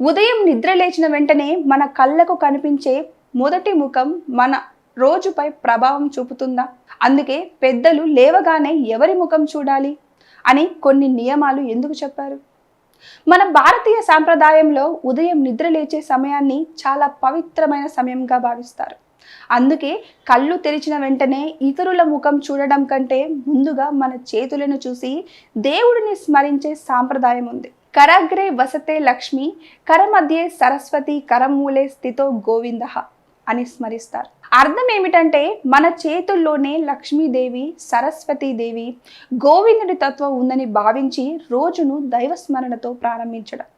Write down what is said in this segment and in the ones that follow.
ఉదయం నిద్ర లేచిన వెంటనే మన కళ్ళకు కనిపించే మొదటి ముఖం మన రోజుపై ప్రభావం చూపుతుందా? అందుకే పెద్దలు లేవగానే ఎవరి ముఖం చూడాలి అని కొన్ని నియమాలు ఎందుకు చెప్పారు? మన భారతీయ సాంప్రదాయంలో ఉదయం నిద్ర లేచే సమయాన్ని చాలా పవిత్రమైన సమయంగా భావిస్తారు. అందుకే కళ్ళు తెరిచిన వెంటనే ఇతరుల ముఖం చూడడం కంటే ముందుగా మన చేతులను చూసి దేవుడిని స్మరించే సాంప్రదాయం ఉంది. కరాగ్రే వసతే లక్ష్మి, కరమధ్యే సరస్వతి, కరమూలే స్థితో గోవిందః అని స్మరిస్తారు. అర్థం ఏమిటంటే మన చేతుల్లోనే లక్ష్మీదేవి, సరస్వతీదేవి, గోవిందుడి తత్వం ఉందని భావించి రోజును దైవస్మరణతో ప్రారంభించడం.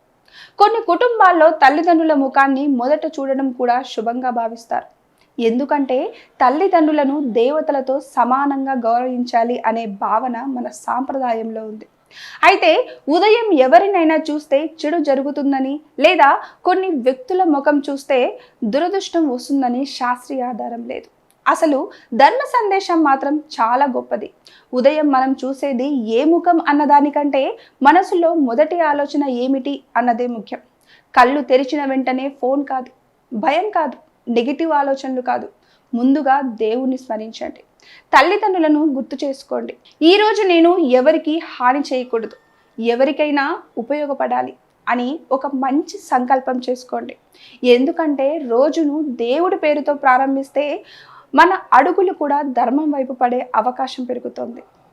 కొన్ని కుటుంబాల్లో తల్లిదండ్రుల ముఖాన్ని మొదట చూడడం కూడా శుభంగా భావిస్తారు. ఎందుకంటే తల్లిదండ్రులను దేవతలతో సమానంగా గౌరవించాలి అనే భావన మన సాంప్రదాయంలో ఉంది. అయితే ఉదయం ఎవరినైనా చూస్తే చెడు జరుగుతుందని లేదా కొన్ని వ్యక్తుల ముఖం చూస్తే దురదృష్టం వస్తుందని శాస్త్రీయ ఆధారం లేదు. అసలు ధర్మ సందేశం మాత్రం చాలా గొప్పది. ఉదయం మనం చూసేది ఏ ముఖం అన్నదానికంటే మనసులో మొదటి ఆలోచన ఏమిటి అన్నదే ముఖ్యం. కళ్ళు తెరిచిన వెంటనే ఫోన్ కాదు, భయం కాదు, నెగిటివ్ ఆలోచనలు కాదు, ముందుగా దేవుణ్ణి స్మరించండి. తల్లిదండ్రులను గుర్తు చేసుకోండి. ఈరోజు నేను ఎవరికి హాని చేయకూడదు, ఎవరికైనా ఉపయోగపడాలి అని ఒక మంచి సంకల్పం చేసుకోండి. ఎందుకంటే రోజును దేవుడి పేరుతో ప్రారంభిస్తే మన అడుగులు కూడా ధర్మం వైపు పడే అవకాశం పెరుగుతుంది.